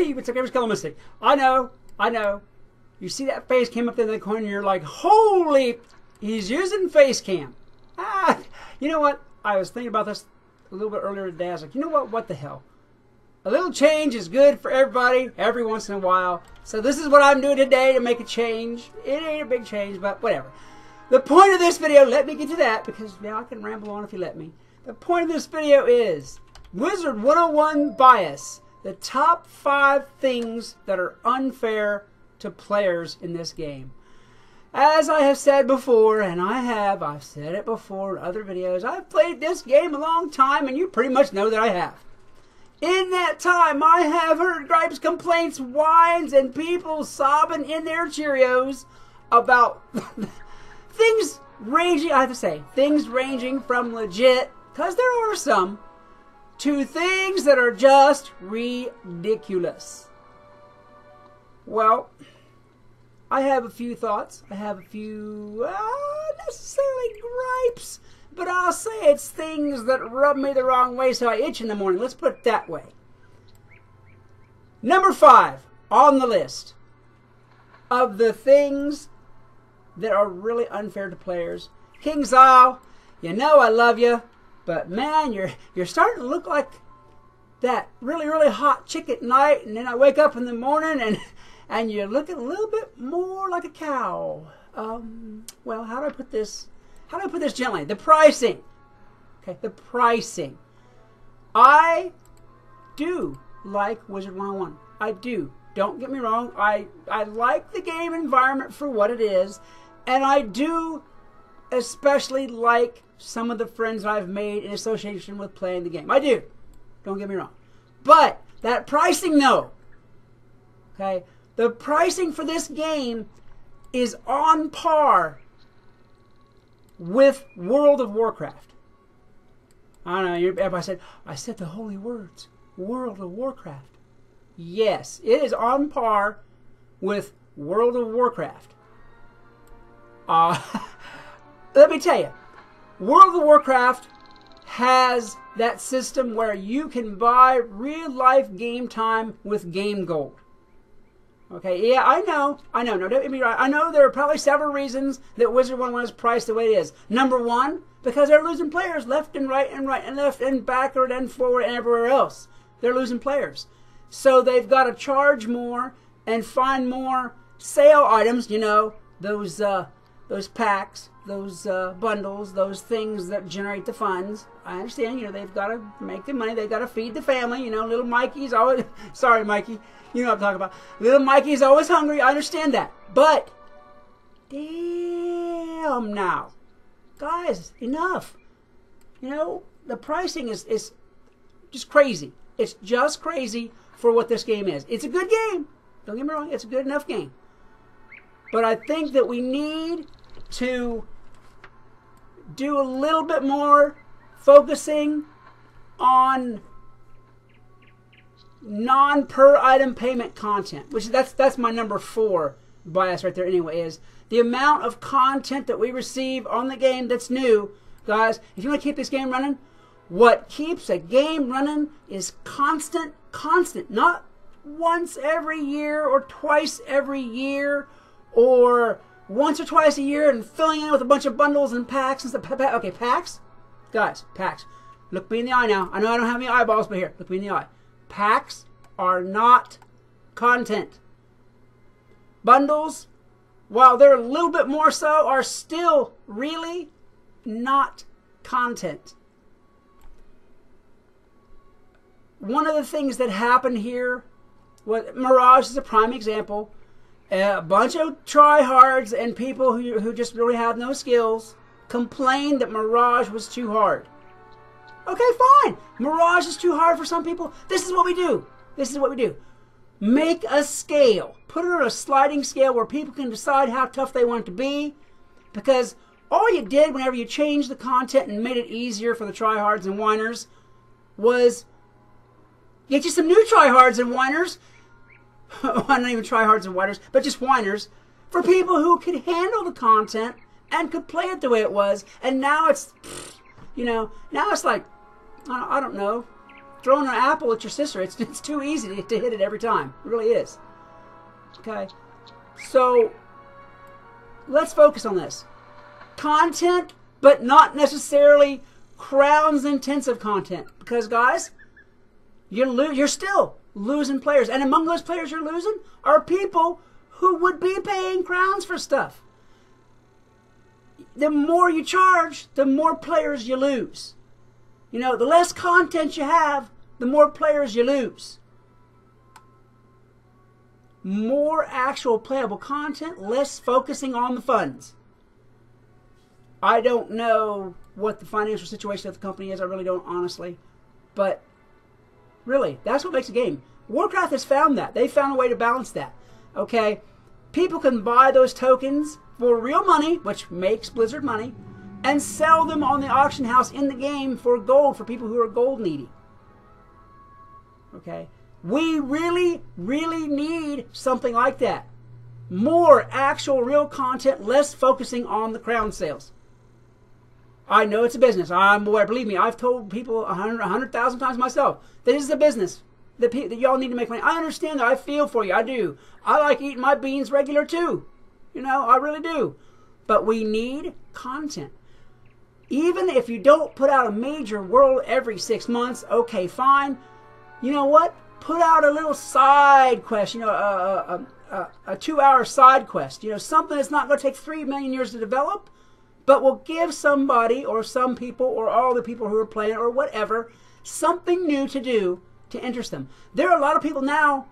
Hey, what's up, Skelemystyk? I know. You see that face cam up there in the corner, and you're like, holy, he's using face cam. You know what? I was thinking about this a little bit earlier today. I was like, you know what the hell? A little change is good for everybody every once in a while. So this is what I'm doing today to make a change. It ain't a big change, but whatever. The point of this video, let me get to that, because now I can ramble on if you let me. The point of this video is Wizard101 bias. The top 5 things that are unfair to players in this game. As I have said before, and I've said it before in other videos, I've played this game a long time, and you pretty much know that I have. In that time, I have heard gripes, complaints, whines, and people sobbing in their Cheerios about things ranging, I have to say, things ranging from legit, because there are some, to things that are just ridiculous. Well, I have a few thoughts. I have a few, not necessarily gripes, but I'll say it's things that rub me the wrong way so I itch in the morning. Let's put it that way. Number 5 on the list of the things that are really unfair to players. King Zyle, you know I love you, but man, you're starting to look like that really hot chick at night, and then I wake up in the morning and you're looking a little bit more like a cow. Well, how do I put this? How do I put this gently? The pricing. Okay, the pricing. I do like Wizard101. I do. Don't get me wrong. I like the game environment for what it is, and I do especially like some of the friends I've made in association with playing the game. I do. Don't get me wrong. But that pricing, though. Okay, the pricing for this game is on par with World of Warcraft. I don't know, everybody said, I said the holy words, World of Warcraft. Yes, it is on par with World of Warcraft. Let me tell you, World of Warcraft has that system where you can buy real-life game time with game gold. Okay, yeah, I know, no, don't get me right. I know there are probably several reasons that Wizard101 is priced the way it is. Number 1, because they're losing players left and right and left and backward and forward and everywhere else. They're losing players. So they've got to charge more and find more sale items, you know, those packs, those bundles, those things that generate the funds. I understand, you know, they've got to make the money, they've got to feed the family, you know, little Mikey's always, sorry Mikey, you know what I'm talking about. Little Mikey's always hungry, I understand that. But, damn now. Guys, enough. You know, the pricing is just crazy. It's just crazy for what this game is. It's a good game. Don't get me wrong, it's a good enough game. But I think that we need to do a little bit more focusing on non-per item payment content, which that's my number 4 bias right there anyway, is the amount of content that we receive on the game that's new. Guys, if you want to keep this game running, what keeps a game running is constant, not once every year or twice every year or once or twice a year and filling in with a bunch of bundles and packs and stuff. Okay, packs? Guys, packs. Look me in the eye now. I know I don't have any eyeballs, but here, look me in the eye. Packs are not content. Bundles, while they're a little bit more so, are still really not content. One of the things that happened here, Mirage is a prime example. A bunch of tryhards and people who just really have no skills complained that Mirage was too hard. Okay, fine. Mirage is too hard for some people. This is what we do. This is what we do. Make a scale. Put it on a sliding scale where people can decide how tough they want it to be. Because all you did whenever you changed the content and made it easier for the tryhards and whiners was get you some new tryhards and whiners. Not even tryhards and whiners, but just whiners. For people who could handle the content and could play it the way it was. And now it's, you know, now it's like, I don't know, throwing an apple at your sister. It's too easy to hit it every time. It really is. Okay? So, let's focus on this. Content, but not necessarily crowns intensive content. Because, guys, you're still losing players. And among those players you're losing are people who would be paying crowns for stuff. The more you charge, the more players you lose. You know, the less content you have, the more players you lose. More actual playable content, less focusing on the funds. I don't know what the financial situation of the company is. I really don't, honestly. But really, that's what makes a game. Warcraft has found that. They found a way to balance that. Okay? People can buy those tokens for real money, which makes Blizzard money, and sell them on the auction house in the game for gold for people who are gold needy. Okay? We really, really need something like that. More actual real content, less focusing on the crown sales. I know it's a business. I'm aware. Believe me, I've told people 100,000 times myself that this is a business. That y'all need to make money. I understand that. I feel for you. I do. I like eating my beans regular too. You know, I really do. But we need content. Even if you don't put out a major world every 6 months, okay, fine. You know what? Put out a little side quest. You know, a 2-hour side quest. You know, something that's not going to take 3 million years to develop, but will give somebody or some people or all the people who are playing or whatever something new to do to interest them. There are a lot of people now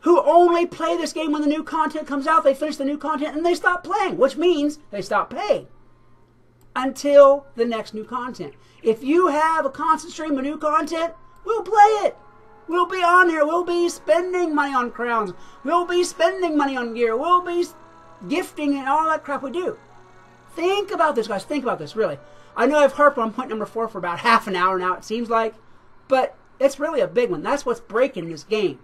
who only play this game when the new content comes out. They finish the new content and they stop playing, which means they stop paying until the next new content. If you have a constant stream of new content, we'll play it. We'll be on here. We'll be spending money on crowns. We'll be spending money on gear. We'll be gifting and all that crap we do. Think about this, guys. Think about this, really. I know I've harped on point number 4 for about half an hour now, it seems like. But it's really a big one. That's what's breaking this game.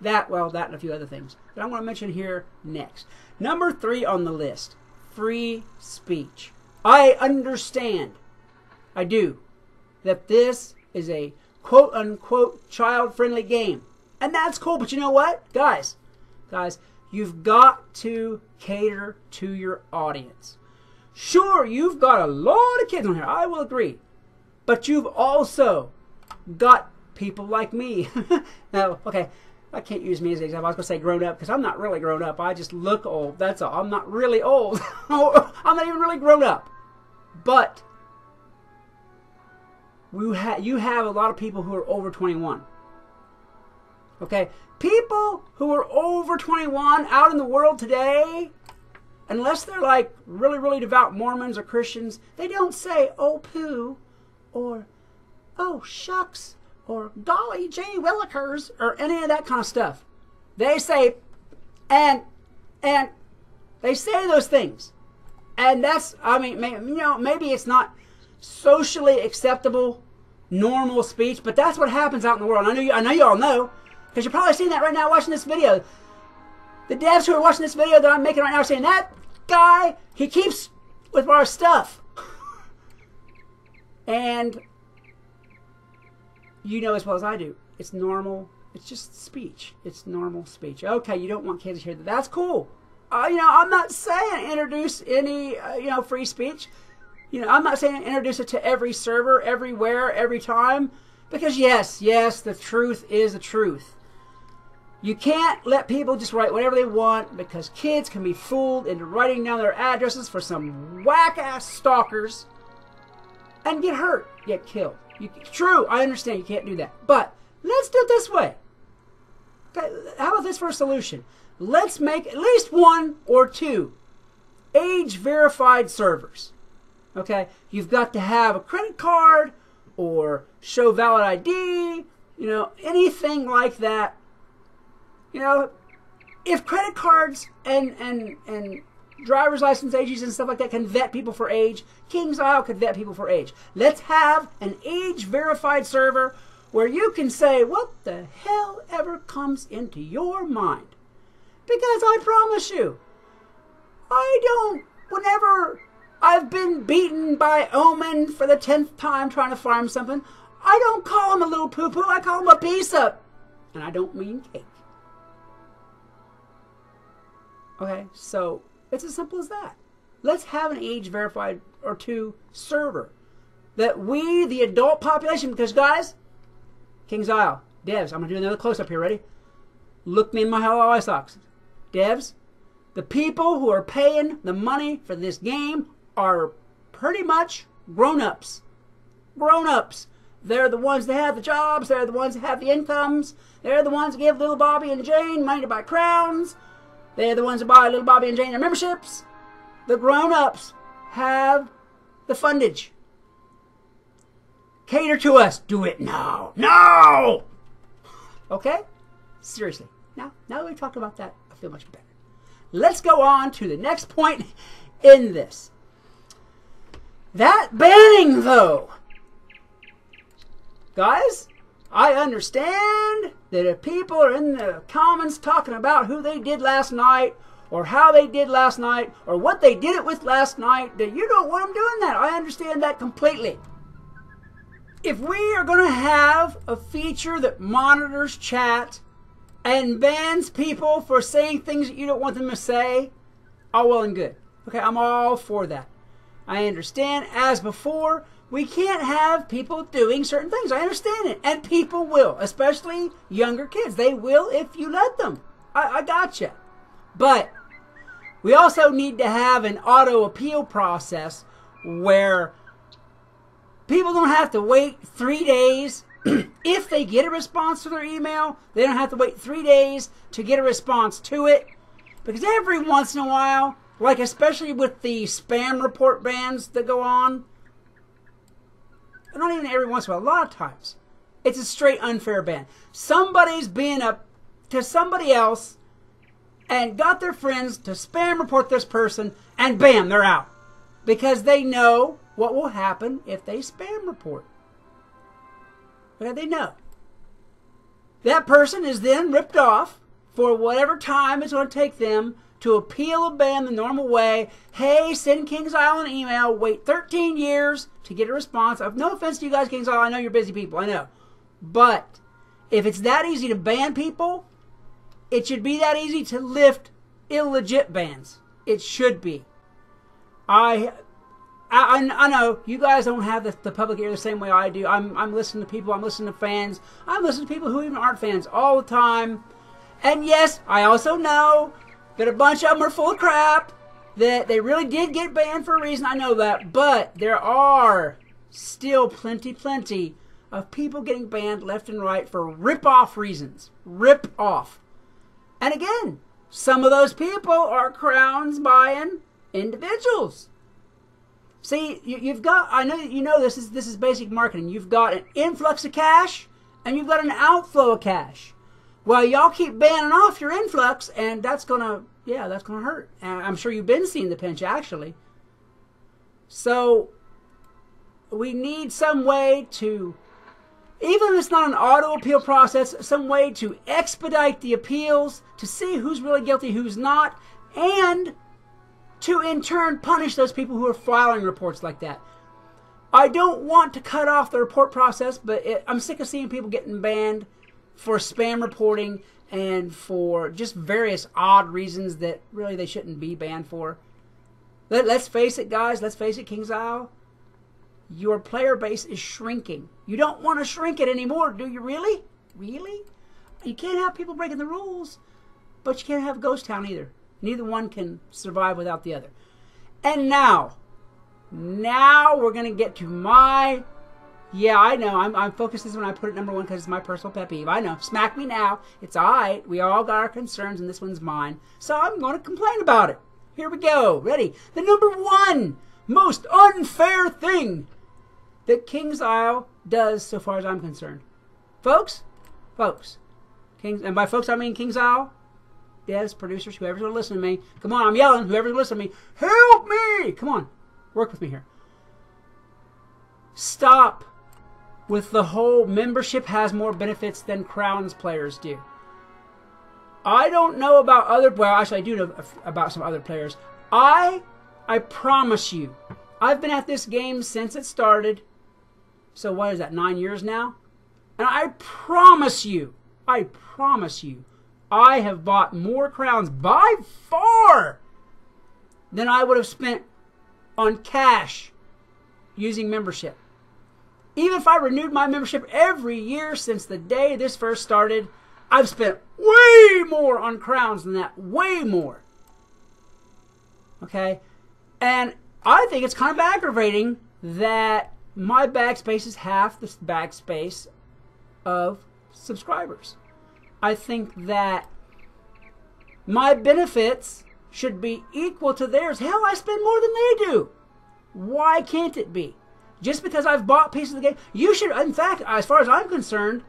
That and a few other things that I'm going to mention here next. Number 3 on the list. Free speech. I understand. I do. That this is a quote-unquote child-friendly game. And that's cool. But you know what? Guys, you've got to cater to your audience. Sure, you've got a lot of kids on here. I will agree. But you've also got people like me. Now, okay, I can't use me as an example. I was going to say grown up because I'm not really grown up. I just look old. That's all. I'm not really old. I'm not even really grown up. But you have a lot of people who are over 21. Okay? People who are over 21 out in the world today, unless they're like really, really devout Mormons or Christians, they don't say, oh, poo, or, oh, shucks, or golly gee willikers, or any of that kind of stuff. They say, and they say those things. And that's, I mean, you know, maybe it's not socially acceptable, normal speech, but that's what happens out in the world. I know you all know, because you're probably seeing that right now watching this video. The devs who are watching this video that I'm making right now are saying, that guy, he keeps with our stuff. And you know as well as I do, it's normal. It's just speech. It's normal speech. Okay, you don't want kids to hear that. That's cool. You know, I'm not saying introduce any, you know, free speech. You know, I'm not saying introduce it to every server, everywhere, every time. Because yes, the truth is the truth. You can't let people just write whatever they want because kids can be fooled into writing down their addresses for some whack-ass stalkers and get hurt, get killed. True, I understand you can't do that. But let's do it this way. Okay, how about this for a solution? Let's make at least 1 or 2 age-verified servers. Okay, you've got to have a credit card or show valid ID, you know, anything like that. You know, if credit cards and driver's license ages and stuff like that can vet people for age, King's Isle could vet people for age. Let's have an age-verified server where you can say what the hell ever comes into your mind. Because I promise you, whenever I've been beaten by Omen for the 10th time trying to farm something, I don't call him a little poo-poo. I call him a pizza. And I don't mean cake. Okay, so it's as simple as that. Let's have an age-verified or two server that we, the adult population, because guys, King's Isle, devs, I'm going to do another close-up here, ready? Look me in my hollow eye socks. Devs, the people who are paying the money for this game are pretty much grown-ups. Grown-ups. They're the ones that have the jobs. They're the ones that have the incomes. They're the ones that give little Bobby and Jane money to buy crowns. They're the ones that buy little Bobby and Jane their memberships. The grown-ups have the fundage. Cater to us. Do it now. No! Okay? Seriously. Now that we've talked about that, I feel much better. Let's go on to the next point in this. That banning, though. Guys, I understand that if people are in the comments talking about who they did last night, or how they did last night, or what they did it with last night, that you don't want them doing that. I understand that completely. If we are going to have a feature that monitors chat and bans people for saying things that you don't want them to say, all well and good. Okay, I'm all for that. I understand, as before, we can't have people doing certain things. I understand it. And people will, especially younger kids. They will if you let them. I gotcha. But we also need to have an auto appeal process where people don't have to wait 3 days. If they get a response to their email, they don't have to wait 3 days to get a response to it. Because every once in a while, like especially with the spam report bans that go on, not even every once in a while, a lot of times, it's a straight unfair ban. Somebody's being up to somebody else and got their friends to spam report this person, and bam, they're out. Because they know what will happen if they spam report. Okay, they know. That person is then ripped off for whatever time it's going to take them to appeal a ban the normal way. Hey, send King's Isle an email. Wait 13 years to get a response. No offense to you guys, King's Isle. I know you're busy people. I know. But if it's that easy to ban people, it should be that easy to lift illegit bans. It should be. I know you guys don't have the public ear the same way I do. I'm listening to people. I'm listening to fans. I'm listening to people who even aren't fans all the time. And yes, I also know that a bunch of them are full of crap. That they really did get banned for a reason. I know that. But there are still plenty of people getting banned left and right for rip-off reasons. Rip-off. And again, some of those people are crowns buying individuals. See, you've got, I know you know this is basic marketing. You've got an influx of cash and you've got an outflow of cash. Well, y'all keep banning off your influx, and that's gonna hurt. And I'm sure you've been seeing the pinch actually. So we need some way to, even if it's not an auto appeal process, some way to expedite the appeals to see who's really guilty, who's not, and to in turn punish those people who are filing reports like that. I don't want to cut off the report process, but I'm sick of seeing people getting banned for spam reporting and for just various odd reasons that really they shouldn't be banned for. Let's face it, guys. Let's face it, King's Isle. Your player base is shrinking. You don't want to shrink it anymore, do you really? Really? You can't have people breaking the rules, but you can't have Ghost Town either. Neither one can survive without the other. And now we're going to get to my, yeah, I know, I'm focused this when I put it number one because it's my personal pet peeve. I know, smack me now. It's all right. We all got our concerns, and this one's mine. So I'm going to complain about it. Here we go. Ready? The number one most unfair thing that King's Isle does so far as I'm concerned. Folks, and by folks I mean King's Isle, devs, producers, whoever's going to listen to me. Come on, I'm yelling. Whoever's going to listen to me, help me! Come on, work with me here. Stop with the whole membership has more benefits than Crowns players do. I don't know about other, well, actually I do know about some other players. I promise you, I've been at this game since it started. So what is that, 9 years now? And I promise you, I have bought more crowns by far than I would have spent on cash using membership. Even if I renewed my membership every year since the day this first started, I've spent way more on crowns than that. Way more. Okay? And I think it's kind of aggravating that my bag space is half the bag space of subscribers. I think that my benefits should be equal to theirs. Hell, I spend more than they do. Why can't it be? Just because I've bought pieces of the game, you should, in fact, as far as I'm concerned,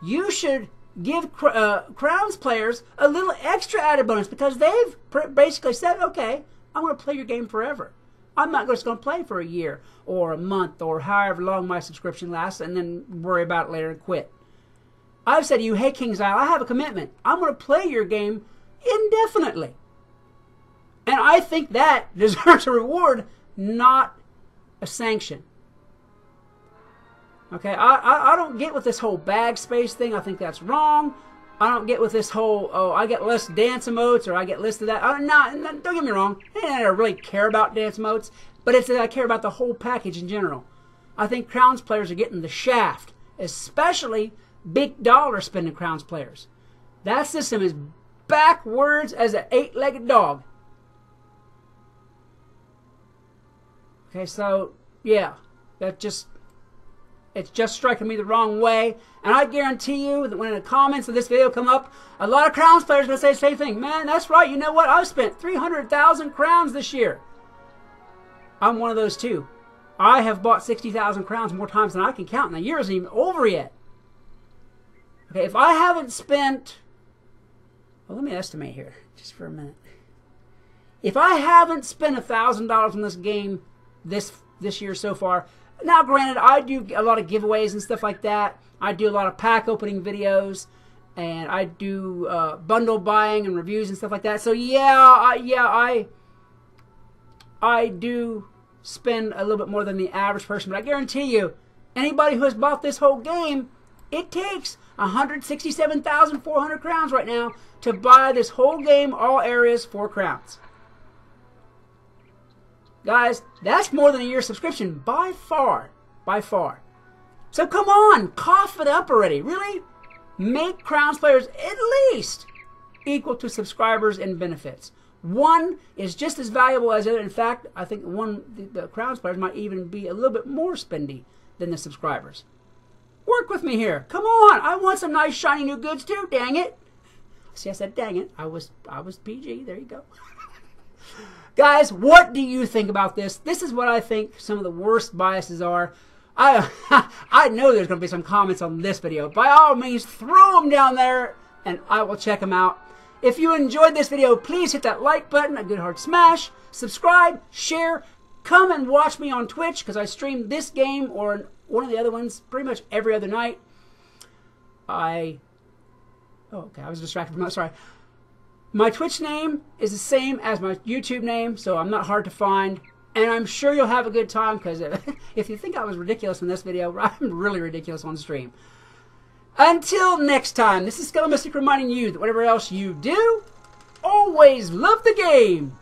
you should give Crowns players a little extra added bonus because they've basically said, okay, I'm going to play your game forever. I'm not just going to play for a year or a month or however long my subscription lasts and then worry about it later and quit. I've said to you, hey, King's Isle, I have a commitment. I'm going to play your game indefinitely. And I think that deserves a reward, not a sanction. Okay, I don't get with this whole bag space thing. I think that's wrong. I don't get with this whole, oh, I get less dance emotes or I get less of that. Don't get me wrong. I don't really care about dance emotes, but it's that I care about the whole package in general. I think Crowns players are getting the shaft, especially big dollar spending Crowns players. That system is backwards as an 8-legged dog. Okay, so, yeah, it's just striking me the wrong way. And I guarantee you that when the comments of this video come up, a lot of Crowns players are going to say the same thing. Man, that's right. You know what? I've spent 300,000 crowns this year. I'm one of those too. I have bought 60,000 crowns more times than I can count, and the year isn't even over yet. Okay, if I haven't spent... Well, let me estimate here just for a minute. If I haven't spent $1,000 on this game this year so far... Now, granted, I do a lot of giveaways and stuff like that. I do a lot of pack opening videos, and I do bundle buying and reviews and stuff like that. So I do spend a little bit more than the average person. But I guarantee you, anybody who has bought this whole game, it takes 167,400 crowns right now to buy this whole game, all areas, 4 crowns. Guys, that's more than a year's subscription, by far. By far. So come on, cough it up already. Really? Make Crowns players at least equal to subscribers and benefits. One is just as valuable as the other. In fact, I think the Crowns players might even be a little bit more spendy than the subscribers. Work with me here. Come on, I want some nice shiny new goods too, dang it. See, I said dang it. I was PG. There you go. Guys, what do you think about this? This is what I think some of the worst biases are. I know there's going to be some comments on this video. By all means, throw them down there, and I will check them out. If you enjoyed this video, please hit that like button, a good hard smash, subscribe, share, come and watch me on Twitch, because I stream this game or one of the other ones pretty much every other night. Oh, okay, I was distracted from that, sorry. My Twitch name is the same as my YouTube name, so I'm not hard to find. And I'm sure you'll have a good time, because if you think I was ridiculous in this video, I'm really ridiculous on stream. Until next time, this is Skelemystyk reminding you that whatever else you do, always love the game.